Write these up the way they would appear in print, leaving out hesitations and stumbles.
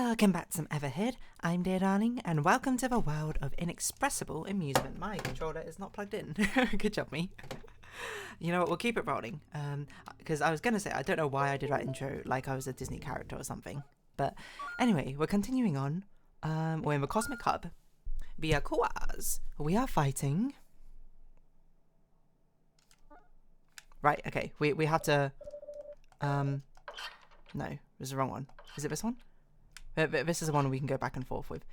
Welcome back to Everhood. I'm Dear Darling, and welcome to the world of inexpressible amusement. My controller is not plugged in. Good job, me. You know what, we'll keep it rolling. Because I was going to say, I don't know why I did that intro like I was a Disney character or something. But anyway, we're continuing on. We're in the Cosmic Hub. Via Koas. We are fighting. Right, okay. We have to... No, this is the wrong one. Is it this one? This is the one we can go back and forth with.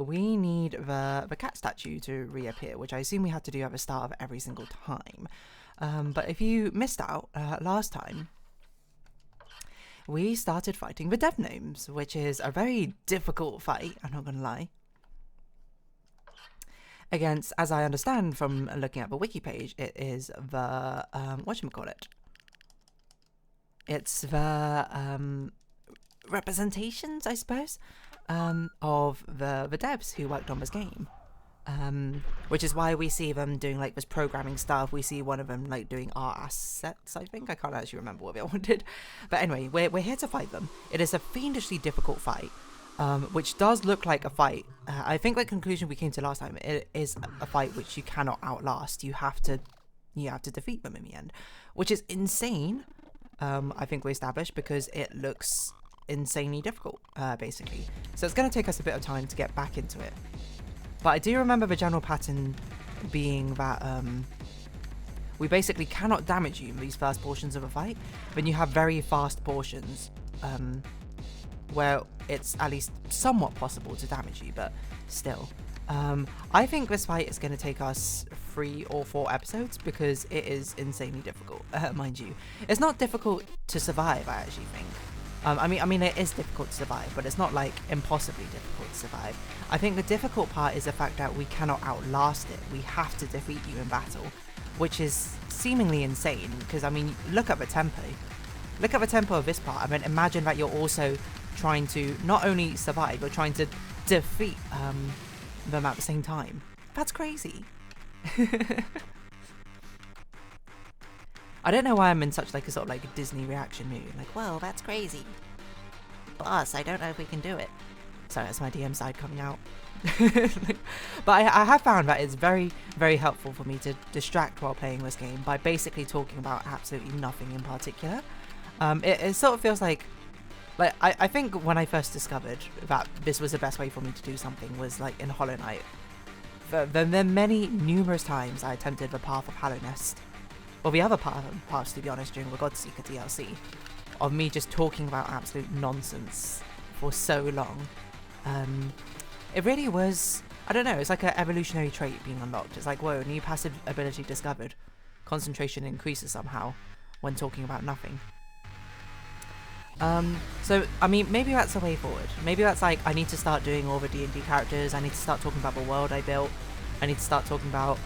We need the cat statue to reappear, which I assume we have to do at the start of every single time. But if you missed out last time, we started fighting the dev gnomes, which is a very difficult fight, I'm not gonna lie. Against, as I understand from looking at the wiki page, it is the, whatchamacallit? It's the, representations, I suppose, of the devs who worked on this game. Which is why we see them doing like this programming stuff. We see one of them like doing art assets, I think. I can't actually remember what the other one did. But anyway, we're here to fight them. It is a fiendishly difficult fight, which does look like a fight. I think the conclusion we came to last time, it is a fight which you cannot outlast. You have to defeat them in the end, which is insane. I think we established, because it looks insanely difficult, basically. So it's going to take us a bit of time to get back into it. But I do remember the general pattern being that we basically cannot damage you in these first portions of a fight. Then you have very fast portions where it's at least somewhat possible to damage you, but still. I think this fight is going to take us 3 or 4 episodes, because it is insanely difficult, mind you. It's not difficult to survive, I actually think. I mean, it is difficult to survive, but it's not like impossibly difficult to survive. I think the difficult part is the fact that we cannot outlast it. We have to defeat you in battle, which is seemingly insane, because I mean, look at the tempo. Look at the tempo of this part. I mean, imagine that you're also trying to not only survive, but trying to defeat them at the same time. That's crazy. I don't know why I'm in such like a sort of like a Disney reaction mood. Like, well, that's crazy. Boss, I don't know if we can do it. Sorry, that's my DM side coming out. But I have found that it's very, very helpful for me to distract while playing this game by basically talking about absolutely nothing in particular. It sort of feels like I think when I first discovered that this was the best way for me to do something was like in Hollow Knight. The many, numerous times I attempted the Path of Hallownest. Well, the other parts, to be honest, during the Godseeker DLC, of me just talking about absolute nonsense for so long. It really was, I don't know, it's like an evolutionary trait being unlocked. It's like, whoa, new passive ability discovered. Concentration increases somehow when talking about nothing. So, I mean, maybe that's a way forward. Maybe that's like, I need to start doing all the D&D characters, I need to start talking about the world I built, I need to start talking about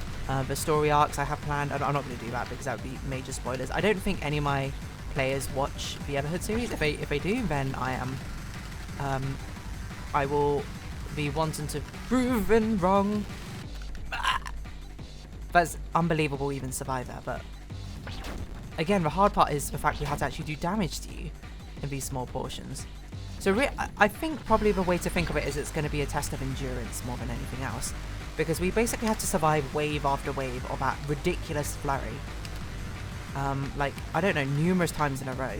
the story arcs I have planned. I'm not going to do that because that would be major spoilers. I don't think any of my players watch the Everhood series. If they do, then I will be wanting to prove them wrong. That's unbelievable, even survive that. But again, the hard part is the fact we have to actually do damage to you in these small portions. So I think probably the way to think of it is it's going to be a test of endurance more than anything else. Because we basically have to survive wave after wave of that ridiculous flurry. Like, I don't know, numerous times in a row.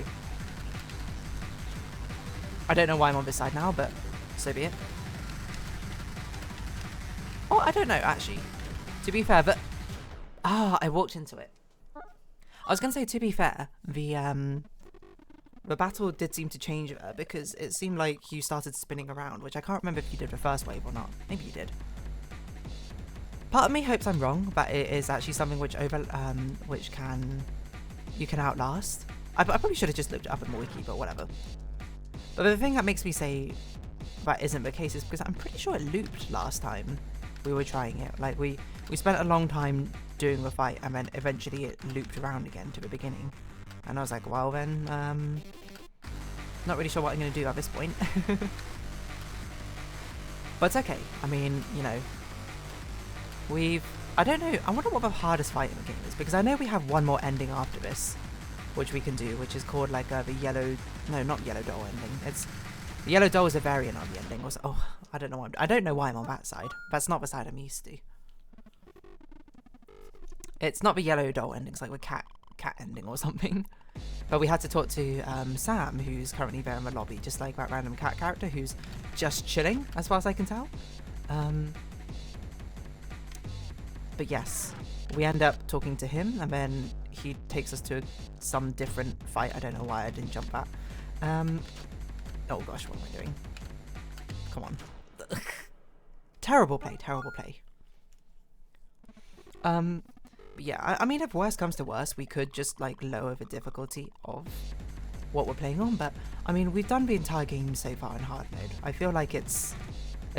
I don't know why I'm on this side now, but so be it. Oh, I don't know, actually. To be fair, but... I walked into it. I was going to say, to be fair, the battle did seem to change there, because it seemed like you started spinning around, which I can't remember if you did the first wave or not. Maybe you did. Part of me hopes I'm wrong, but it is actually something which you can outlast. I probably should have just looked it up in the wiki, but whatever. But the thing that makes me say that isn't the case is because I'm pretty sure it looped last time we were trying it. Like we spent a long time doing the fight, and then eventually it looped around again to the beginning. And I was like, well then, not really sure what I'm going to do at this point. But it's okay. I mean, you know, I don't know, I wonder what the hardest fight in the game is, because I know we have one more ending after this, which we can do, which is called like the yellow, no, not yellow doll ending, it's The yellow doll is a variant of the ending. Oh, I don't know. I don't know why I'm on that side. That's not the side I'm used to. It's not the yellow doll ending. It's like the cat ending or something. But we had to talk to Sam, who's currently there in the lobby, just like that random cat character who's just chilling, as far as I can tell. But yes, we end up talking to him, and then he takes us to some different fight. I don't know why I didn't jump that. Oh gosh, what am I doing? Come on. Terrible play, terrible play. Yeah, I mean, if worse comes to worse, we could just like lower the difficulty of what we're playing on, but I mean, we've done the entire game so far in hard mode. I feel like it's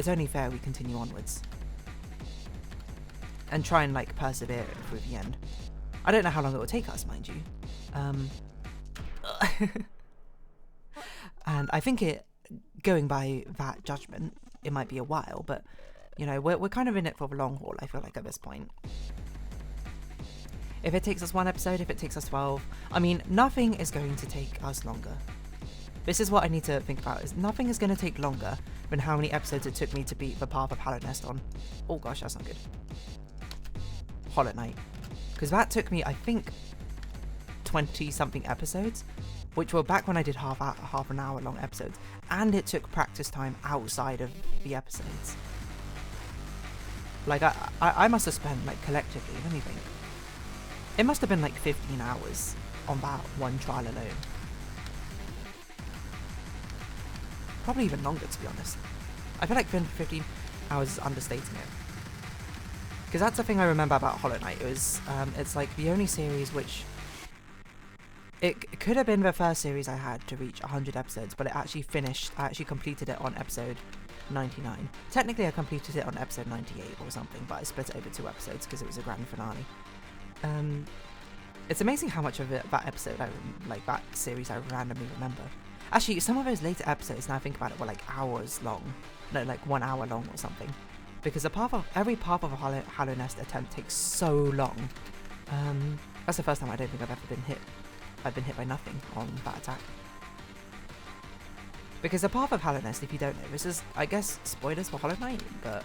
only fair we continue onwards and try and like persevere through the end. I don't know how long it will take us, mind you. And I think going by that judgment, it might be a while, but you know, we're kind of in it for the long haul, I feel like, at this point. If it takes us 1 episode, if it takes us 12, I mean, nothing is going to take us longer. This is what I need to think about, is nothing is going to take longer than how many episodes it took me to beat the Path of Hollow Nest on. Oh gosh, that's not good. Hollow Knight. Because that took me, I think, 20-something episodes, which were back when I did half an hour long episodes, and it took practice time outside of the episodes. Like, I must have spent, like, collectively, let me think. It must have been like 15 hours on that one trial alone. Probably even longer, to be honest. I feel like 15 hours is understating it. Because that's the thing I remember about Hollow Knight. It was, it's like the only series which... It could have been the first series I had to reach 100 episodes, but it actually finished, I actually completed it on episode 99. Technically I completed it on episode 98 or something, but I split it over 2 episodes because it was a grand finale. It's amazing how much of that episode, that series, I randomly remember. Actually, some of those later episodes, now I think about it, were like hours long. No, like 1 hour long or something. Because every Path of a Hollow Nest attempt takes so long. That's the first time I don't think I've ever been hit. I've been hit by nothing on that attack. Because the Path of Hollow Nest, if you don't know, this is, I guess, spoilers for Hollow Knight, but...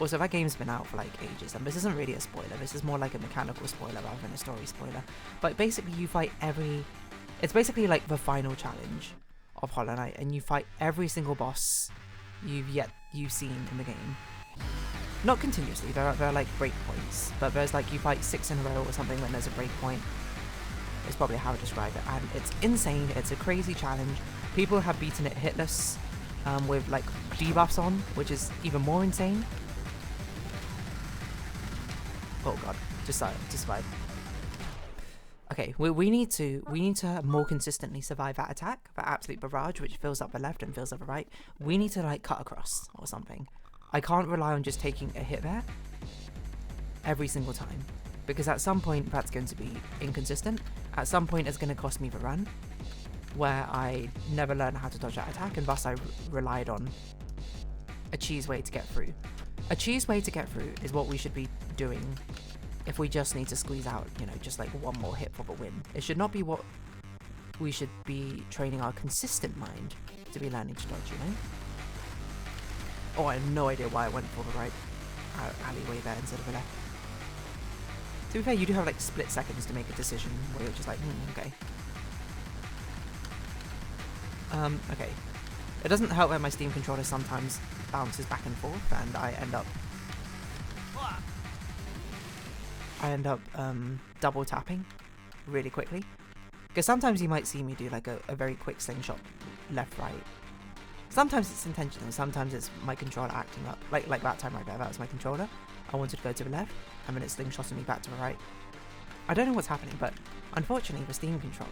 Also, that game's been out for like ages, and this isn't really a spoiler, this is more like a mechanical spoiler rather than a story spoiler. But basically you fight it's basically like the final challenge of Hollow Knight, and you fight every single boss you've seen in the game. Not continuously, there are like breakpoints, but there's like, you fight 6 in a row or something when there's a breakpoint. It's probably how I describe it, and it's insane, it's a crazy challenge. People have beaten it hitless, with like debuffs on, which is even more insane. Oh god, just survive. Okay, we need to more consistently survive that attack, that absolute barrage, which fills up the left and fills up the right. We need to like cut across or something. I can't rely on just taking a hit there every single time, because at some point that's going to be inconsistent. At some point it's going to cost me the run, where I never learned how to dodge that attack, and thus I relied on a cheese way to get through. A cheese way to get through is what we should be doing if we just need to squeeze out, you know, just like 1 more hit for the win. It should not be what we should be training our consistent mind to be learning to dodge, you know? Oh, I have no idea why I went for the right alleyway there instead of the left. To be fair, you do have like split seconds to make a decision where you're just like, okay. Okay. It doesn't help that my Steam controller sometimes bounces back and forth, and I end up double tapping really quickly. Because sometimes you might see me do like a very quick slingshot left right. Sometimes it's intentional, sometimes it's my controller acting up. Like that time right there, that was my controller. I wanted to go to the left, and then it slingshotted me back to the right. I don't know what's happening, but unfortunately the Steam controller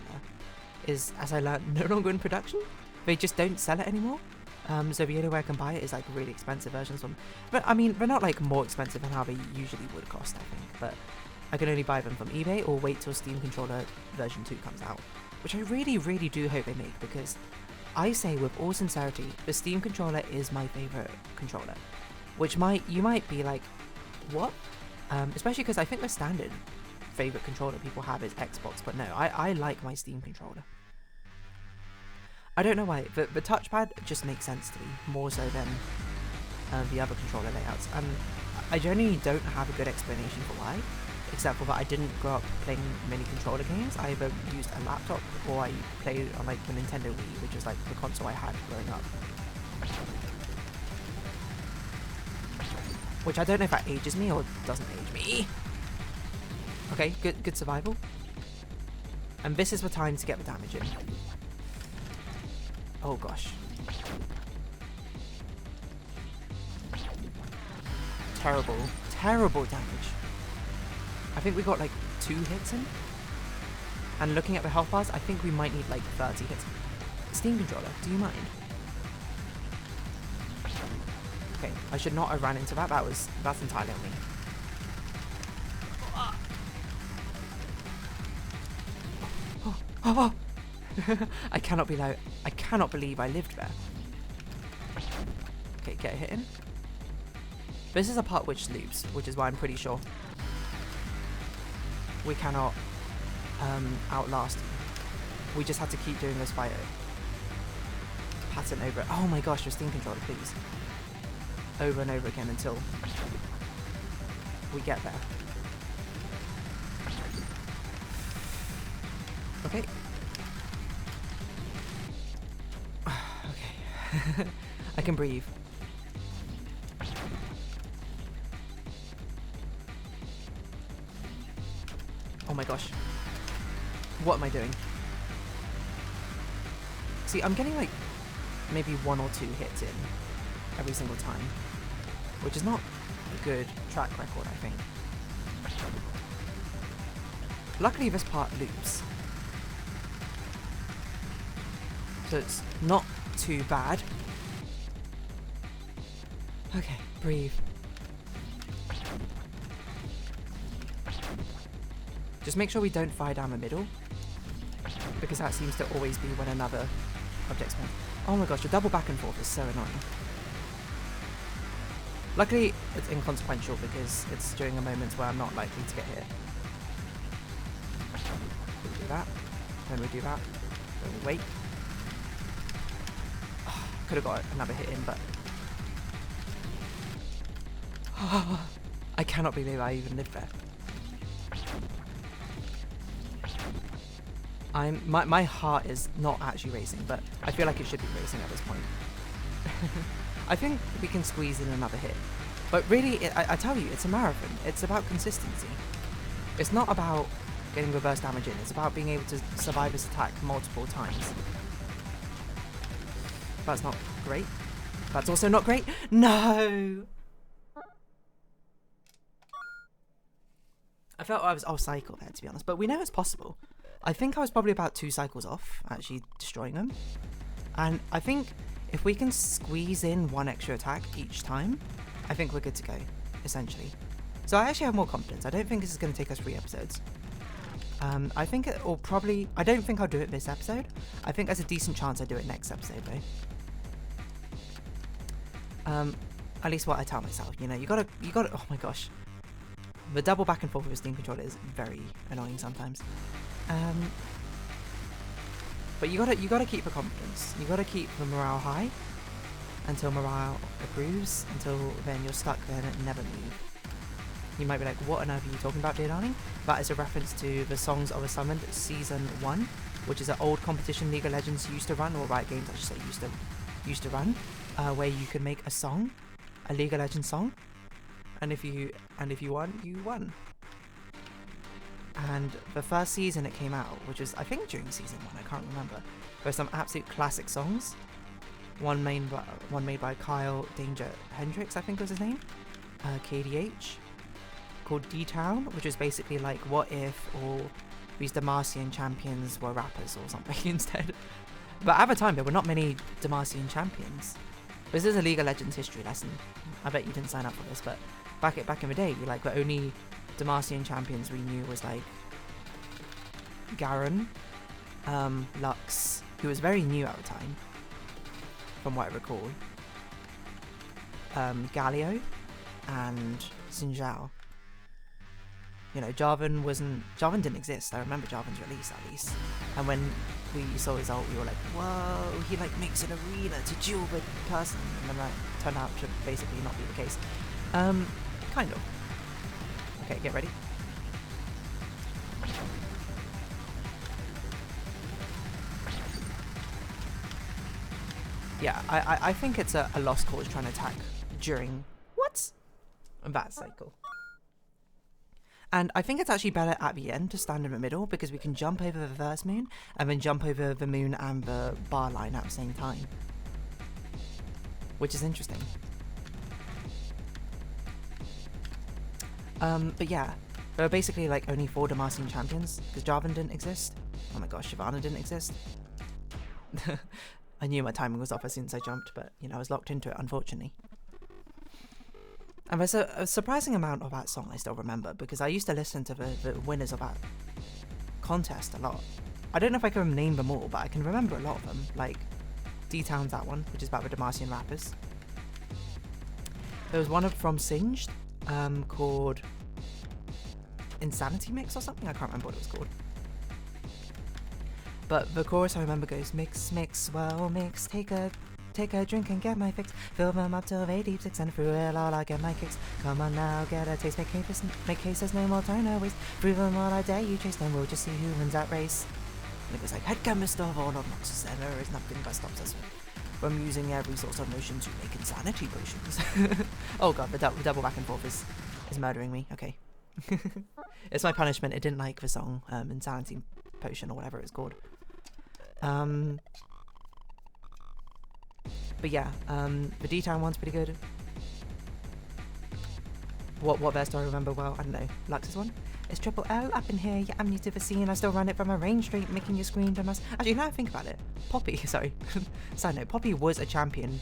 is, as I learned, no longer in production. They just don't sell it anymore. So the only way I can buy it is like really expensive versions from, but I mean, they're not like more expensive than how they usually would cost, I think, but I can only buy them from eBay or wait till Steam Controller version 2 comes out, which I really, really do hope they make, because I say with all sincerity, the Steam Controller is my favorite controller, which you might be like, what? Especially because I think the standard favorite controller people have is Xbox, but no, I like my Steam Controller. I don't know why, but the touchpad just makes sense to me, more so than the other controller layouts. And I generally don't have a good explanation for why, except for that I didn't grow up playing many controller games. I either used a laptop or I played on like the Nintendo Wii, which is like the console I had growing up. Which I don't know if that ages me or doesn't age me. Okay, good survival. And this is the time to get the damage in. Oh gosh. Terrible damage. I think we got like 2 hits in. And looking at the health bars, I think we might need like 30 hits. Steam controller, do you mind? Okay, I should not have ran into that. That's entirely on me. Oh. I cannot believe I lived there. Okay, get a hit in. This is a part which loops, which is why I'm pretty sure we cannot outlast. We just have to keep doing this fight pattern over. Oh my gosh, your Steam controller, please. Over and over again until we get there. Okay. Okay. I can breathe. Oh my gosh. What am I doing? See, I'm getting like maybe 1 or 2 hits in every single time, which is not a good track record, I think. Luckily this part loops, so it's not too bad. Okay, breathe. Just make sure we don't fire down the middle, because that seems to always be when another object spawns. Oh my gosh, the double back and forth is so annoying. Luckily, it's inconsequential because it's during the moments where I'm not likely to get hit. We do that, then we do that, then we wait. Oh, could have got another hit in, but... Oh, I cannot believe I even lived there. My heart is not actually racing, but I feel like it should be racing at this point. I think we can squeeze in another hit. But really, I tell you, it's a marathon. It's about consistency. It's not about getting reverse damage in. It's about being able to survive this attack multiple times. That's not great. That's also not great. No! I felt I was off cycle there, to be honest, but we know it's possible. I think I was probably about 2 cycles off, actually destroying them. And I think if we can squeeze in 1 extra attack each time, I think we're good to go, essentially. So I actually have more confidence. I don't think this is going to take us 3 episodes. I think it will probably... I don't think I'll do it this episode. I think there's a decent chance I do it next episode, though. At least what I tell myself, you know, you gotta... Oh my gosh. The double back and forth with a Steam controller is very annoying sometimes. But you gotta keep the confidence. You gotta keep the morale high until morale improves. Until then you're stuck there and never move. You might be like, what on earth are you talking about, dear darling? That is a reference to the Songs of a Summoned Season 1, which is an old competition League of Legends used to run, or Riot Games I should say used to run, where you could make a song, a League of Legends song, and if you won, you won. And the first season it came out, which was I think during season 1, I can't remember. There were some absolute classic songs. One made by Kyle Danger Hendricks, I think was his name. KDH. Called D-Town, which is basically like what if all these Demacian champions were rappers or something instead. But at the time there were not many Demacian champions. This is a League of Legends history lesson. I bet you didn't sign up for this, but back in the day, like the only Demacian champions we knew was like Garen, Lux, who was very new at the time, from what I recall, Galio, and Xin Zhao. You know, Jarvan didn't exist. I remember Jarvan's release at least. And when we saw his ult, we were like, whoa, he like makes an arena to duel with person, and then that turned out to basically not be the case. Kind of. Okay, get ready. Yeah, I think it's a lost cause trying to attack during that cycle. And I think it's actually better at the end to stand in the middle, because we can jump over the first moon and then jump over the moon and the bar line at the same time, which is interesting. But yeah, there are basically like only 4 Demacian champions, because Jarvan didn't exist. Oh my gosh, Shyvana didn't exist. I knew my timing was off as soon as I jumped, but you know, I was locked into it, unfortunately. And there's a surprising amount of that song I still remember, because I used to listen to the winners of that contest a lot. I don't know if I can name them all, but I can remember a lot of them, like D-Town's that one, which is about the Demacian rappers. There was one from Singed, called Insanity Mix or something, I can't remember what it was called. But the chorus I remember goes, mix, mix, well mix, take a drink and get my fix. Fill them up till they deep six, and through it all I get my kicks. Come on now, get a taste, make cases, no more time, no waste. Prove them all I dare you chase, then we'll just see who wins that race. And it goes like, head chemist of all obnoxious, and there is nothing that stops us from using every source of motion to make insanity potions. Oh god, the double back and forth is murdering me. Okay. It's my punishment. It didn't like the song, Insanity Potion or whatever it's called. But yeah, the D-Town one's pretty good. What best do I remember well? I don't know. Lux's one? It's triple L up in here, yeah, I'm new to the scene. I still run it from a range straight, making you scream to us. Actually, now I think about it, Poppy, sorry. Side note, Poppy was a champion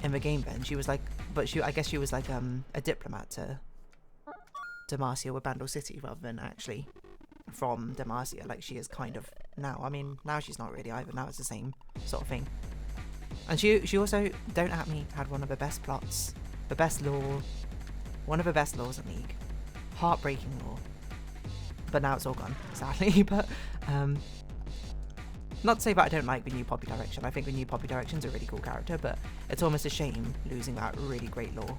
in the game then. She was like, but I guess she was like a diplomat to Demacia with Bandle City rather than actually from Demacia, like she is kind of now. I mean, now she's not really either. Now it's the same sort of thing. And she also, don't at me, had one of the best plots, the best lore, one of the best lores in League. Heartbreaking lore. But now it's all gone, sadly. But not to say that I don't like the new Poppy Direction. I think the new Poppy Direction's a really cool character, but it's almost a shame losing that really great lore.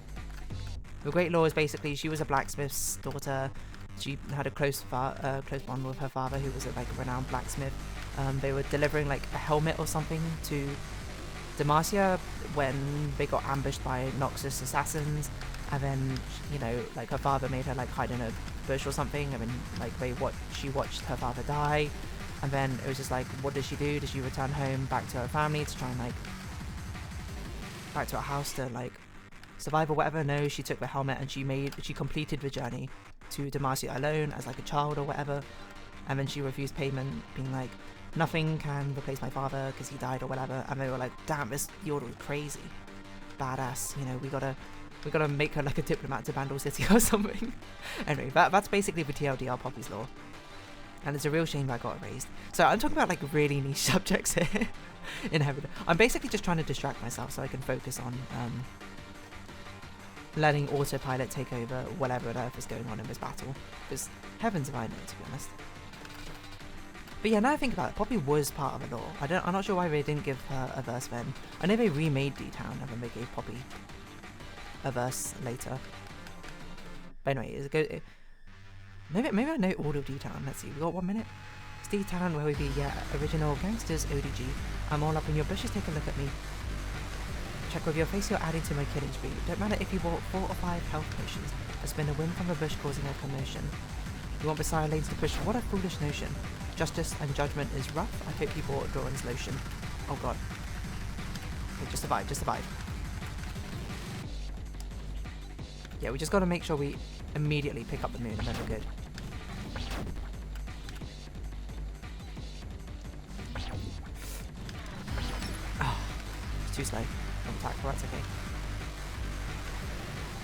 The great lore is basically she was a blacksmith's daughter. She had a close bond with her father, who was a renowned blacksmith. They were delivering like a helmet or something to Demacia when they got ambushed by Noxus assassins, and then, you know, like her father made her like hide in a bush or something, and then like she watched her father die, and then it was just like, what does she do? Does she return home back to her family to try and like back to her house to like survive or whatever? No, she took the helmet and she completed the journey to Demacia alone as like a child or whatever, and then she refused payment, being like, nothing can replace my father because he died or whatever. And they were like, damn, this Yordle is crazy, badass, you know, we gotta make her like a diplomat to Bandle City or something. Anyway, that's basically the TLDR Poppy's lore, and it's a real shame that I got erased. So I'm talking about like really niche subjects here in Everhood. I'm basically just trying to distract myself so I can focus on letting autopilot take over whatever on earth is going on in this battle, because heavens if I know, to be honest. But yeah, now I think about it, Poppy was part of the lore. I'm not sure why they didn't give her a verse then. I know they remade D-Town and then they gave Poppy a verse later. But anyway, maybe I know all of D-Town. Let's see, we got 1 minute. It's D-Town where we be, yeah, original gangsters, ODG. I'm all up in your bushes, take a look at me. Check with your face, you're adding to my killing spree. Don't matter if you bought 4 or 5 health potions. I spin a wind from the bush causing a commotion. You want Messiah lanes to push, what a foolish notion. Justice and judgment is rough. I hope you bought Doran's lotion. Oh god. Okay, just survive. Yeah, we just gotta make sure we immediately pick up the moon and then we're good. Oh, it's too slow. Don't attack, well, that's okay.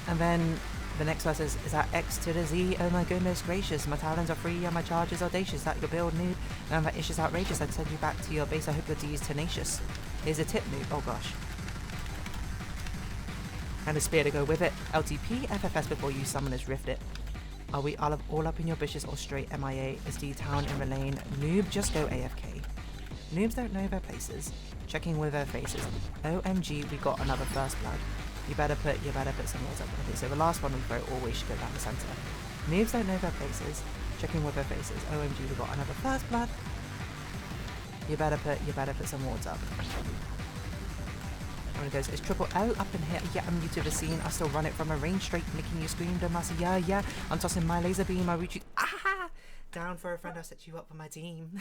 And then the next verse is that X to the Z, oh my goodness gracious, my talons are free and my charge is audacious, that your build nude, and that ish is outrageous, I'd send you back to your base, I hope your D is tenacious. Here's a tip nude, oh gosh. And a spear to go with it, LTP, FFS before you summoners rift it. Are we all up in your bushes or straight MIA? Is D-Town in the lane? Noob, just go AFK. Noobs don't know their places. Checking with their faces. OMG, we got another first blood. You better put some words up. Okay, so the last one we throw always should go down the centre. Noobs don't know their places. Checking with their faces. OMG, we got another first blood. You better put some words up. And it goes, it's triple L up in here. Yeah, I'm new to the scene. I still run it from a range straight, making you scream. Dumbass. Yeah. I'm tossing my laser beam. I reach you. Ah! Down for a friend. I'll set you up for my team.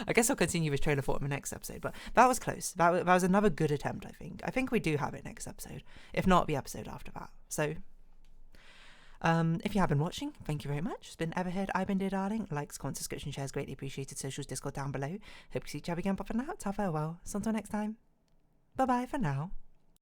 I guess I'll continue with train of thought in the next episode, but that was close. That was another good attempt, I think. I think we do have it next episode. If not, the episode after that. So, if you have been watching, thank you very much. It's been Everhood. I've been Dear Darling. Likes, comments, subscription, shares, greatly appreciated. Socials, Discord down below. Hope to see each other again, but for now, ta farewell. So until next time. Bye-bye for now.